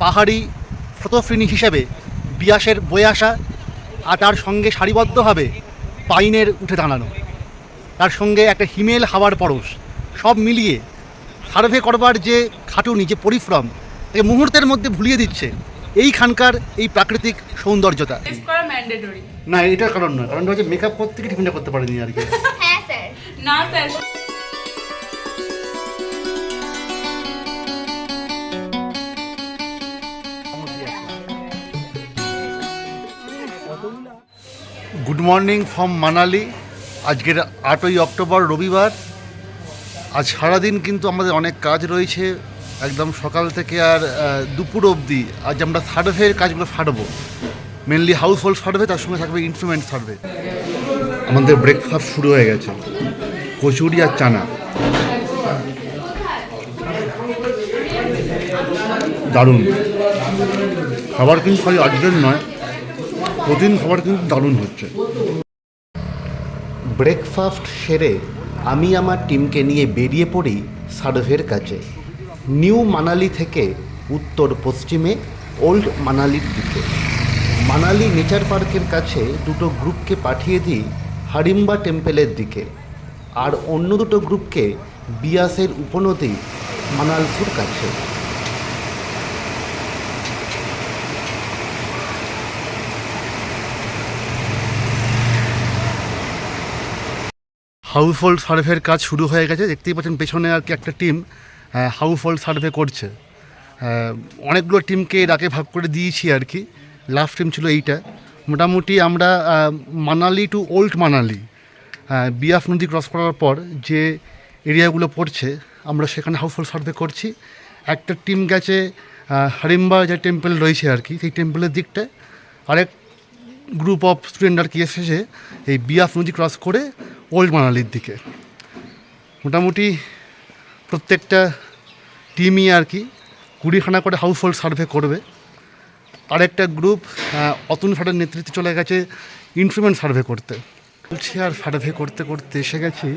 পাহাড়ি ফটোফিনি হিসেবে বিয়াসের বয়ে আসা, আর তার সঙ্গে সারিবদ্ধভাবে পাইনের উঠে দাঁড়ানো, তার সঙ্গে একটা হিমেল হাওয়ার পরশ, সব মিলিয়ে সার্ভে করবার যে খাটুনি, যে পরিশ্রম, তাকে মুহূর্তের মধ্যে ভুলিয়ে দিচ্ছে এইখানকার এই প্রাকৃতিক সৌন্দর্যতা। না, এটার কারণ নয়, কারণটা হচ্ছে মেকআপ করতে গিয়ে টিফিনটা করতে পারিনি আর কি। হ্যাঁ স্যার। না sir. Good morning from Manali. আজকের 8ই অক্টোবর, রবিবার। আজ সারাদিন কিন্তু আমাদের অনেক কাজ রয়েছে, একদম সকাল থেকে আর দুপুর অবধি। আজ আমরা সার্ভের কাজগুলো সারবো, মেনলি হাউস হোল্ড সার্ভে, তার সঙ্গে থাকবে ইনস্ট্রুমেন্ট সার্ভে। আমাদের ব্রেকফাস্ট শুরু হয়ে গেছে, কচুরি আর চানা, দারুণ খাবার। কিন্তু খালি আজকের নয়, প্রতিদিন খাবার কিন্তু দারুণ হচ্ছে। ব্রেকফাস্ট সেরে আমি আমার টিমকে নিয়ে বেরিয়ে পড়ি সার্ভের কাছে, নিউ মানালি থেকে উত্তর পশ্চিমে ওল্ড মানালির দিকে। মানালি নেচার পার্কের কাছে দুটো গ্রুপকে পাঠিয়ে দিই হারিম্বা টেম্পেলের দিকে, আর অন্য দুটো গ্রুপকে বিয়াসের উপনদী মানালসুর কাছে। হাউস হোল্ড সার্ভের কাজ শুরু হয়ে গেছে, দেখতেই পাচ্ছেন পেছনে আর কি একটা টিম হাউস হোল্ড সার্ভে করছে। অনেকগুলো টিমকে এর আগে ভাগ করে দিয়েছি আর কি, লাস্ট টিম ছিল এইটা। মোটামুটি আমরা মানালি টু ওল্ড মানালি, বিয়াস নদী ক্রস করার পর যে এরিয়াগুলো পড়ছে আমরা সেখানে হাউস হোল্ড সার্ভে করছি। একটা টিম গেছে হারিম্বা যে টেম্পল রয়েছে আর কি, সেই টেম্পলের দিকটায়। আরেক গ্রুপ অফ স্টুডেন্ট আর কি এসেছে এই বিয়াস নদী ক্রস করে ওল্ড মানালির দিকে। মোটামুটি প্রত্যেকটা টিমই আর কি 20খানা করে হাউস হোল্ড সার্ভে করবে। আরেকটা গ্রুপ অতুল স্যারের নেতৃত্বে চলে গেছে ইনস্ট্রুমেন্ট সার্ভে করতে। বলছি আর সার্ভে করতে করতে এসে গেছি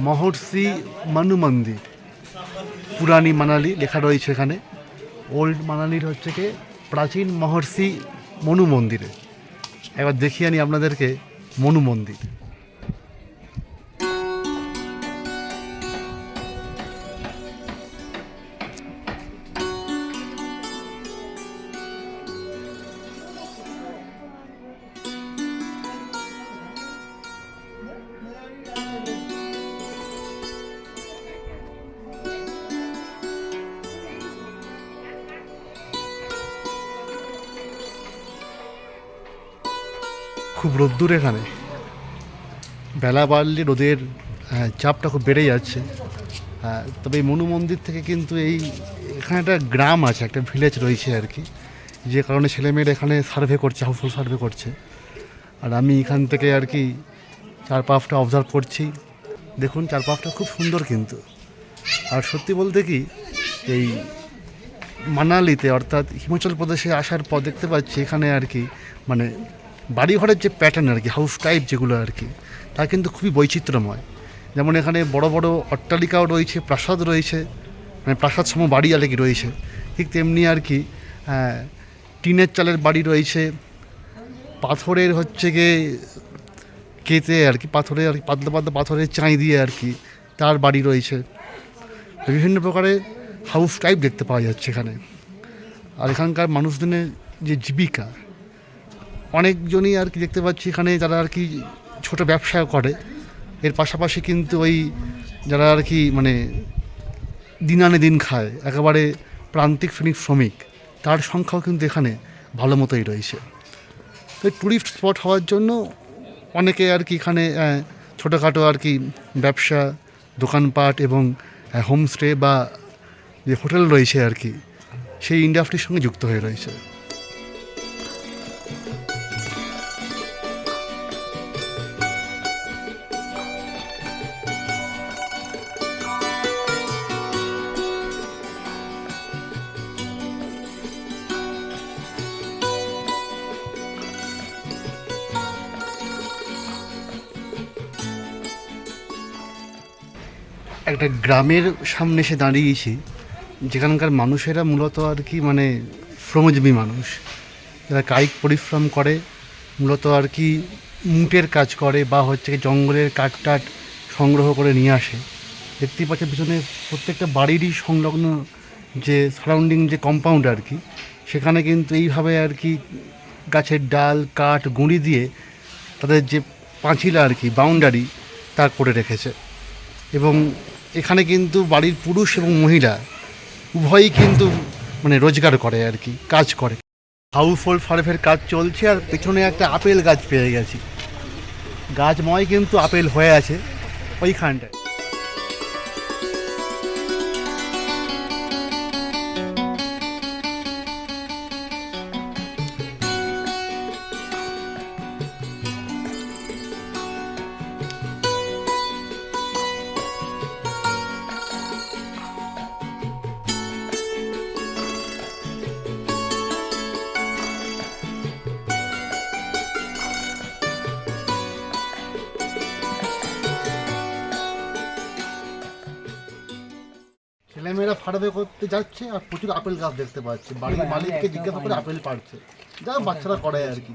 মহর্ষি মানু মন্দির, পুরানি মানালি লেখা রয়েছে এখানে। ওল্ড মানালির হচ্ছে কি প্রাচীন মহর্ষি মনু মন্দিরে। এবার দেখিয়ে আনি আপনাদেরকে মনু মন্দির। খুব রোদ্দুর এখানে, বেলা বাড়লে রোদের চাপটা খুব বেড়ে যাচ্ছে। তবে এই মনু মন্দির থেকে কিন্তু এখানে একটা গ্রাম আছে, একটা ভিলেজ রয়েছে আর কি, যে কারণে ছেলেমেয়েরা এখানে সার্ভে করছে, হাউসহোল্ড সার্ভে করছে। আর আমি এখান থেকে আর কি চারপাশটা অবজার্ভ করছি। দেখুন চারপাশটা খুব সুন্দর কিন্তু। আর সত্যি বলতে কি এই মানালিতে অর্থাৎ হিমাচল প্রদেশে আসার পর দেখতে পাচ্ছি এখানে আর কি মানে বাড়িঘরের যে প্যাটার্ন আর কি, হাউস টাইপ যেগুলো আর কি, তা কিন্তু খুবই বৈচিত্র্যময়। যেমন এখানে বড় বড় অট্টালিকাও রয়েছে, প্রাসাদ রয়েছে, মানে প্রাসাদ সম বাড়ি আর কি রয়েছে। ঠিক তেমনি আর কি টিনের চালের বাড়ি রয়েছে, পাথরের হচ্ছে গিয়ে কেটে আর কি, পাথরের আর কি পাতলা পাতলা পাথরের চাই দিয়ে আর কি তার বাড়ি রয়েছে। বিভিন্ন প্রকারের হাউস টাইপ দেখতে পাওয়া যাচ্ছে এখানে। আর এখানকার মানুষজনের যে জীবিকা, অনেকজনই আর কি দেখতে পাচ্ছি এখানে যারা আর কি ছোটো ব্যবসা করে। এর পাশাপাশি কিন্তু ওই যারা আর কি মানে দিন আনে দিন খায়, একেবারে প্রান্তিক শ্রমিক, তার সংখ্যাও কিন্তু এখানে ভালো মতোই রয়েছে। তো ট্যুরিস্ট স্পট হওয়ার জন্য অনেকে আর কি এখানে ছোটোখাটো আর কি ব্যবসা, দোকানপাট এবং হোমস্টে বা যে হোটেল রয়েছে আর কি, সেই ইন্ডাস্ট্রির সঙ্গে যুক্ত হয়ে রয়েছে। একটা গ্রামের সামনে এসে দাঁড়িয়েছি, যেখানকার মানুষেরা মূলত আর কি মানে শ্রমজীবী মানুষ, যারা কায়িক পরিশ্রম করে, মূলত আর কি মুটের কাজ করে বা হচ্ছে কি জঙ্গলের কাঠ টাট সংগ্রহ করে নিয়ে আসে। দেখতেই পাচ্ছে পিছনে প্রত্যেকটা বাড়িরই সংলগ্ন যে সারাউন্ডিং যে কম্পাউন্ড আর কি, সেখানে কিন্তু এইভাবে আর কি গাছের ডাল কাঠ গুঁড়ি দিয়ে তাদের যে পাঁচিলা আর কি বাউন্ডারি তা করে রেখেছে। এবং এখানে কিন্তু বাড়ির পুরুষ এবং মহিলা উভয়ই কিন্তু মানে রোজগার করে আর কি, কাজ করে। হাউস হোল্ড সার্ভের কাজ চলছে আর পেছনে একটা আপেল গাছ পেয়ে গেছি। গাছময় কিন্তু আপেল হয়ে আছে ওইখানটায়। ছেলেমেয়েরা সার্ভে করতে যাচ্ছে আর প্রচুর আপেল গাছ দেখতে পাচ্ছে। বাড়ির মালিককে জিজ্ঞাসা করে আপেল পাড়ছে, যা বাচ্চারা করে আর কি।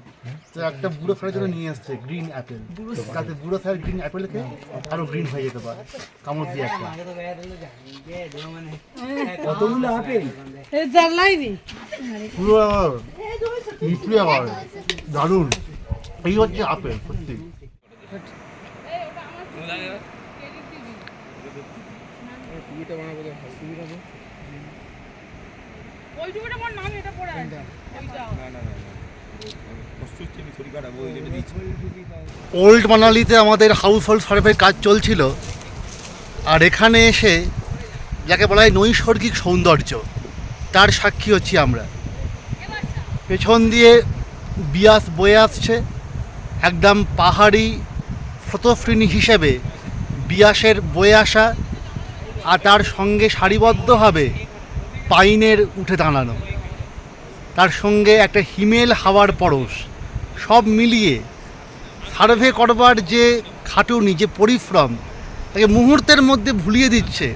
তো একটা বুড়ো স্যারের জন্য নিয়ে এসছে গ্রিন অ্যাপেল, যাতে বুড়ো স্যার গ্রিন অ্যাপেলকে আরো গ্রিন হয়ে যেতে পারে কামড় দিয়ে একটা। কতগুলো আপেল পুরো মিষ্টি আবার দারুণ। এই হচ্ছে আপেল সত্যি। ওল্ড মানালিতে আমাদের হাউস হোল্ড সার্ভের কাজ চলছিল, আর এখানে এসে যাকে বলা হয় নৈসর্গিক সৌন্দর্য, তার সাক্ষী হচ্ছি আমরা। পেছন দিয়ে বিয়াস বয়ে আসছে, একদম পাহাড়ি স্রোতস্বিনী হিসেবে বিয়াসের বয়ে আসা, আর তার সঙ্গে সারিবদ্ধভাবে পাইনের উঠে দাঁড়ানো, তার সঙ্গে একটা হিমেল হাওয়ার পরশ, সব মিলিয়ে সার্ভে করবার যে খাটুনি, যে পরিশ্রম, তাকে মুহূর্তের মধ্যে ভুলিয়ে দিচ্ছে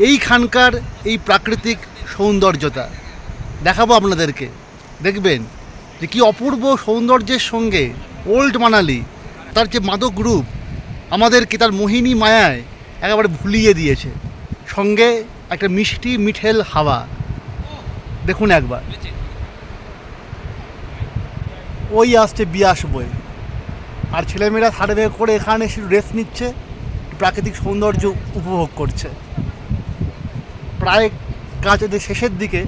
এইখানকার এই প্রাকৃতিক সৌন্দর্যতা। দেখাবো আপনাদেরকে, দেখবেন যে কী অপূর্ব সৌন্দর্যের সঙ্গে ওল্ড মানালি তার যে মাদক রূপ আমাদেরকে তার মোহিনী মায়ায় একেবারে ভুলিয়ে দিয়েছে। সঙ্গে একটা মিষ্টি মিঠেল হাওয়া, দেখুন একবার। ওই আসছে বিয়াস বই, আর ছেলেমেয়েরা সার্ভে করে এখানে শুধু রেস্ট নিচ্ছে, প্রাকৃতিক সৌন্দর্য উপভোগ করছে। প্রায় কাজের শেষের দিকে,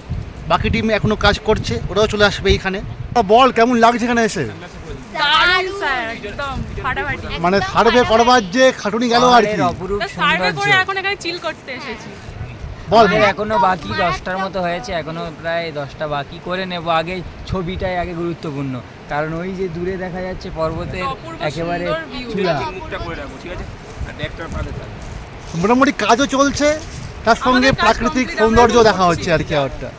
বাকি টিম এখনও কাজ করছে, ওরাও চলে আসবে এইখানে। বল কেমন লাগছে এখানে এসে? মানে সার্ভে করবার যে খাটুনি গেল আর কি, সার্ভে করে এখন এখানে চিল করতে এসেছি। বল এখনো বাকি 10টার মতো হয়েছে, এখনো প্রায় 10টা বাকি করে নেব। আগে ছবিটাই আগে গুরুত্বপূর্ণ, কারণ ওই যে দূরে দেখা যাচ্ছে পর্বতের একেবারে চূড়া। মোটামুটি কাজও চলছে, তার সঙ্গে প্রাকৃতিক সৌন্দর্য দেখা হচ্ছে আর কি। একটা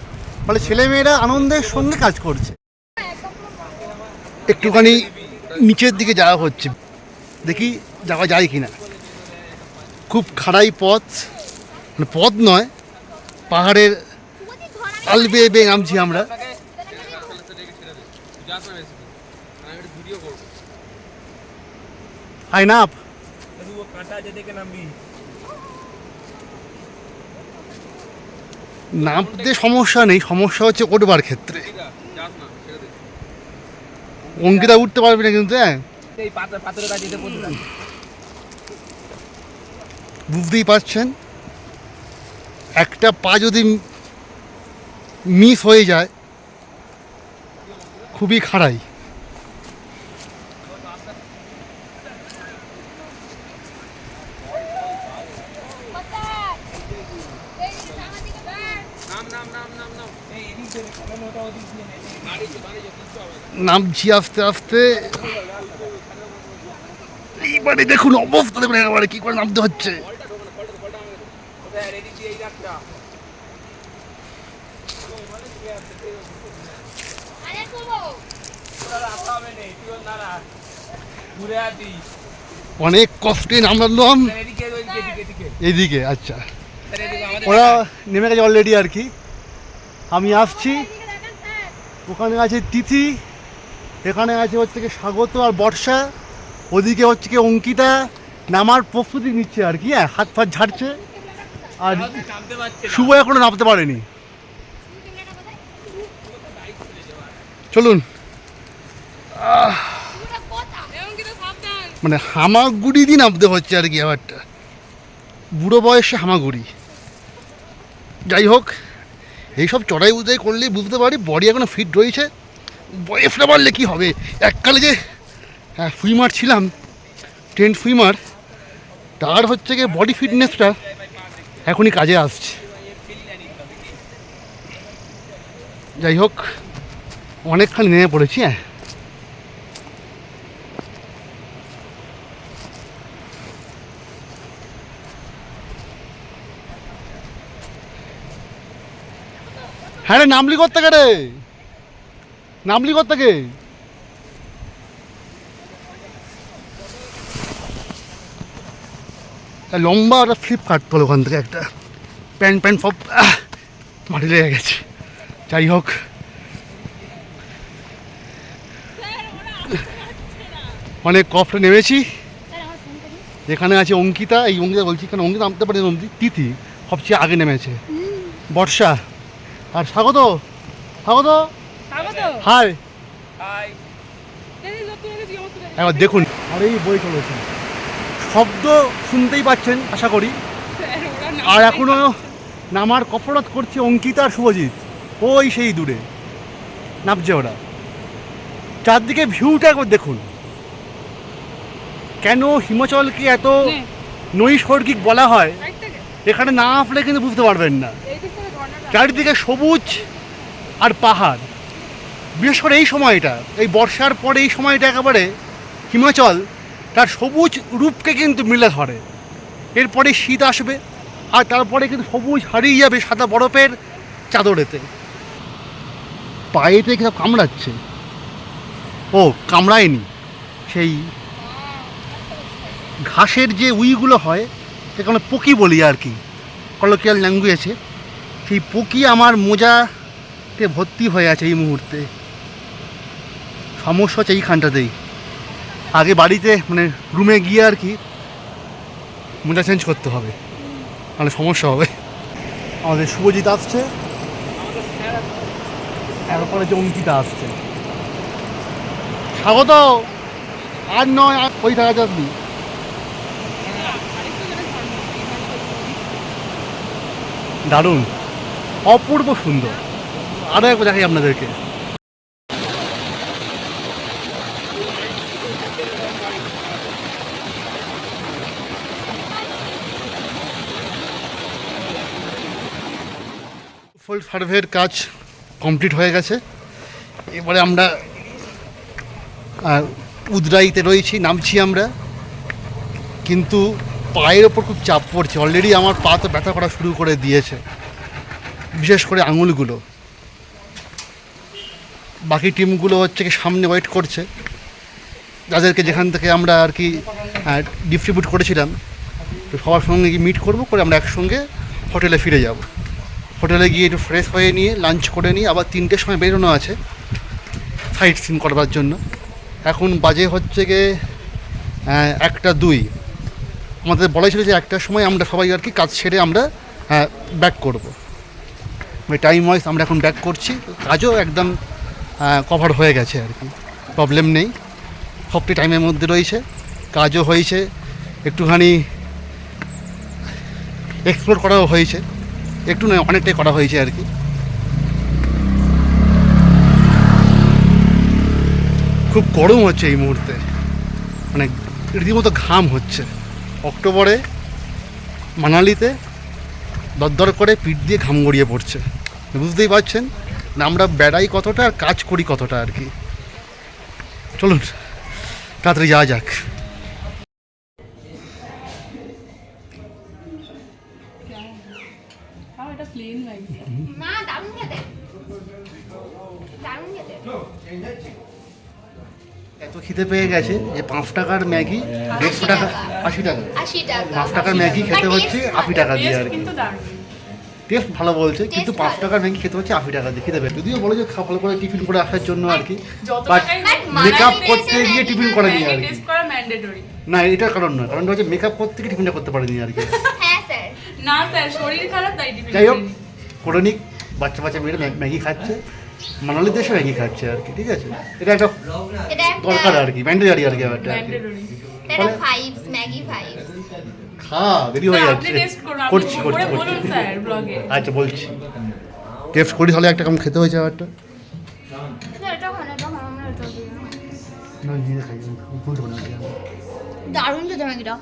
মানে ছেলেমেয়েরা আনন্দের সঙ্গে কাজ করছে। একটুখানি নিচের দিকে যাওয়া হচ্ছে, দেখি যাওয়া যায় কিনা। খুব খাড়াই পথ, মানে পথ নয়, পাহাড়ের আল বেয়ে বেয়ে নামছি আমরা। হাই নাপ নামতে সমস্যা নেই, সমস্যা হচ্ছে ওঠবার ক্ষেত্রে। অঙ্কিতা উঠতে পারবি না কিন্তু। হ্যাঁ, বুঝতেই পারছেন, একটা পা যদি মিস হয়ে যায় খুবই খাড়াই। নামছি আস্তে আস্তে। এইবারে দেখুন অবস্থা, দেখুন একেবারে কি করে নামতে হচ্ছে। অনেক কষ্টে নামলাম এইদিকে। আচ্ছা, ওরা নেমে গেছে অলরেডি আর কি। আমি আসছি, ওখানে আছে তিথি, এখানে আছে হচ্ছে কি স্বাগত আর বর্ষা, ওদিকে হচ্ছে কি অঙ্কিতা নামার প্রস্তুতি নিচ্ছে আর কি। হ্যাঁ, হাত ফাত ঝাড়ছে। আর শুভ এখনো নামতে পারেনি। চলুন, মানে হামাগুড়ি দিয়ে নামতে হচ্ছে আর কি ব্যাপারটা, বুড়ো বয়সে হামাগুড়ি। যাই হোক, এইসব চড়াই উদয় করলে বুঝতে পারি বডি এখনো ফিট রয়েছে। বয়সটা বাড়লে কী হবে, এককালে যে সুইমার ছিলাম, ট্রেন্ড সুইমার, তার হচ্ছে গিয়ে বডি ফিটনেসটা এখনই কাজে আসছে। যাই হোক, অনেকখানি নেমে পড়েছি। হ্যাঁ, হ্যাঁ রে, নামলি কোত্থেকে রে, নামলি কোত্থেকে? লম্বা একটা ফ্লিপ কাটতে হলো ওখান থেকে, একটা প্যান্ট প্যান্ট সব মাটি লেগে গেছে। যাই হোক, অনেক কষ্টে নেমেছি। এখানে আছে অঙ্কিতা, এই অঙ্কিতা বলছি কারণ অঙ্কিতা নামতে পারে, তিথি সবচেয়ে আগে নেমেছে, বর্ষা আর স্বাগত। স্বাগত, হাই। এবার দেখুন, আর এই বই চলেছে, শব্দ শুনতেই পাচ্ছেন আশা করি। আর এখনো নামার কফরত করছে অঙ্কিতা আর শুভজিৎ, ওই সেই দূরে নামছে ওরা। চারদিকে ভিউটা একবার দেখুন। কেন হিমাচলকে এত নৈসর্গিক বলা হয়, এখানে না আসলে কিন্তু বুঝতে পারবেন না। চারিদিকে সবুজ আর পাহাড়, বিশেষ করে এই সময়টা, এই বর্ষার পরে এই সময়টা একেবারে হিমাচল তার সবুজ রূপকে কিন্তু মিলে ধরে। এরপরে শীত আসবে, আর তারপরে কিন্তু সবুজ হারিয়ে যাবে সাদা বরফের চাদরেতে। পায়েতে কিসব কামড়াচ্ছে, ও কামড়ায়নি, সেই ঘাসের যে উইগুলো হয় সেখানে পকি বলি আর কি, কলোকিয়াল ল্যাঙ্গুয়েজে। সেই পকি আমার মোজাতে ভর্তি হয়ে আছে এই মুহূর্তে। সমস্যা হচ্ছে এইখানটাতেই। আগে বাড়িতে মানে রুমে গিয়ে আর কি মোজা চেঞ্জ করতে হবে, তাহলে সমস্যা হবে। আমাদের শুভজিৎ আসছে, তারপরে যে অঙ্কিতা আসছে। স্বাগত, আর নয় ওই টাকা যাবি। দারুণ, অপূর্ব সুন্দর। আরও একবার দেখাই আপনাদেরকে। ফুল সার্ভের কাজ কমপ্লিট হয়ে গেছে। এবারে আমরা উদরাইতে রয়েছি, নামছি আমরা। কিন্তু পায়ের ওপর খুব চাপ পড়ছে, অলরেডি আমার পা তো ব্যথা করা শুরু করে দিয়েছে, বিশেষ করে আঙুলগুলো। বাকি টিমগুলো হচ্ছে কি সামনে ওয়েট করছে, যাদেরকে যেখান থেকে আমরা আর কি ডিস্ট্রিবিউট করেছিলাম, তো সবার সঙ্গে গিয়ে মিট করবো, করে আমরা একসঙ্গে হোটেলে ফিরে যাব। হোটেলে গিয়ে একটু ফ্রেশ হয়ে নিয়ে লাঞ্চ করে নিয়ে আবার 3টের সময় বেরোনো আছে সাইট সিন করবার জন্য। এখন বাজে হচ্ছে গিয়ে 1টা 2। আমাদের বলা ছিল যে 1টার সময় আমরা সবাই আর কি কাজ সেরে আমরা ব্যাক করব। ওই টাইম ওয়াইজ আমরা এখন ব্যাক করছি। কাজও একদম কভার হয়ে গেছে আর কি, প্রবলেম নেই, সবটি টাইমের মধ্যে রয়েছে। কাজও হয়েছে, একটুখানি এক্সপ্লোর করাও হয়েছে, একটু নয় অনেকটাই করা হয়েছে আর কি। খুব গরম হচ্ছে এই মুহূর্তে, মানে রীতিমতো ঘাম হচ্ছে। অক্টোবরে মানালিতে দরদর করে পিঠ দিয়ে ঘাম গড়িয়ে পড়ছে, বুঝতেই পারছেন না আমরা বেড়াই কতটা আর কাজ করি কতটা আর কি। চলুন তাড়াতাড়ি যাওয়া যাক। এত খিদে পেয়ে গেছে যে 5 টাকার ম্যাগি 150 টাকা, 80 টাকা, 5 টাকার ম্যাগি খেতে হচ্ছে 80 টাকা দিয়ে আর কি। টেস্ট ভালো বলছে, কিন্তু Taste 5 ভালো। টাকার ম্যাগি খেতে হচ্ছে 80 টাকা দিয়ে খেতে পারে। যদিও বলে যে ভালো করে টিফিন করে আসার জন্য আর কি, যত বাট টাকাই মেকআপ মানালিতে করতে এসে গিয়ে ম্যাগি টিফিন খায়, করে নিয়ে আর কি। টেস্ট করা ম্যান্ডেটরি। না এটার কারণ নয়, কারণটা হচ্ছে মেকআপ করতে গিয়ে টিফিনটা করতে পারেনি আর কি। হ্যাঁ স্যার। না স্যার, শরীর খারাপ তাই টিফিন যাই হোক করিনি। করে নিক, বাচ্চা বাচ্চা মেয়েরা ম্যাগি খাচ্ছে, মানালিতে এসে ম্যাগি খাচ্ছে আর কি, ঠিক আছে। এটা একটা এটা একটা দরকার আর কি, ম্যান্ডেটারি আর কি ব্যাপারটা আর কি। ম্যান্ডেটরি। এটা ভাইবস, ম্যাগি ভাইবস। খা দেরি হয়ে স্যার, যাচ্ছে। আপনি টেস্ট করুন, আপনি করছি করে করছি বলুন করছি। স্যার ব্লগে। আচ্ছা বলছি, টেস্ট করি তাহলে একটা কেমন খেতে হয়েছে ব্যাপারটা। এটা খানা তো আমরা এটা দিই। না নিজে খাই, বুঝতে পারি না। দারুণ খেতে ম্যাগিটা।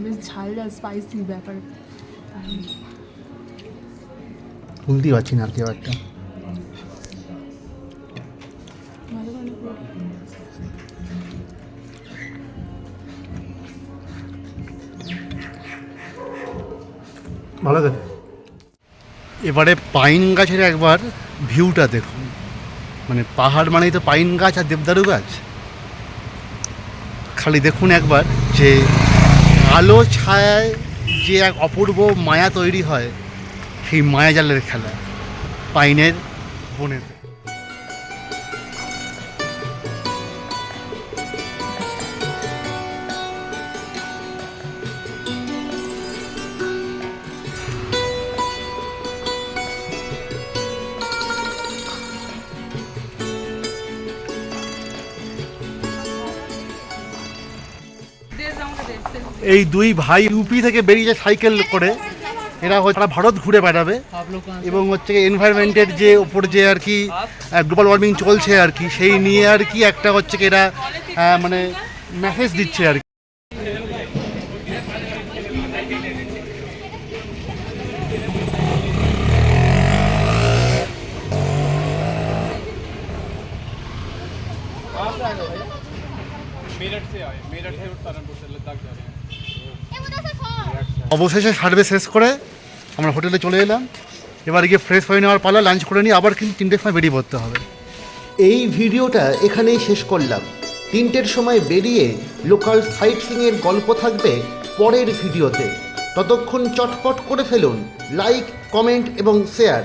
বেশ ঝালটা স্পাইসি ব্যাপার। ভুলতেই পারছি না আর কি ব্যাপারটা। ভালো খেতে। এবারে পাইন গাছের একবার ভিউটা দেখুন, মানে পাহাড় মানেই তো পাইন গাছ আর দেবদারু গাছ। খালি দেখুন একবার যে আলো ছায়ায় যে এক অপূর্ব মায়া তৈরি হয়, সেই মায়াজালের খেলা পাইনের বনেতে। এই দুই ভাই ইউপি থেকে বেরিয়ে সাইকেল করে, এরা হচ্ছে ভারত ঘুরে বেড়াবে এবং হচ্ছে এনভায়রনমেন্টের যে ওপর যে আর কি গ্লোবাল ওয়ার্মিং চলছে আর কি, সেই নিয়ে আর কি একটা হচ্ছে কি এরা মানে মেসেজ দিচ্ছে আর কি। मेरठ से आए, मेरठ है और सहारनपुर से लद्दाख जा रहे हैं। অবশেষে সার্ভে শেষ করে আমরা হোটেলে চলে এলাম। এবার গিয়ে ফ্রেশ হয়ে নেওয়ার পালা, লাঞ্চ করে নিই, আবার কিন্তু 3টের সময় বেরিয়ে পড়তে হবে। এই ভিডিওটা এখানেই শেষ করলাম। 3টের সময় বেরিয়ে লোকাল সাইট সিংয়ের গল্প থাকবে পরের ভিডিওতে। ততক্ষণ চটপট করে ফেলুন লাইক, কমেন্ট এবং শেয়ার।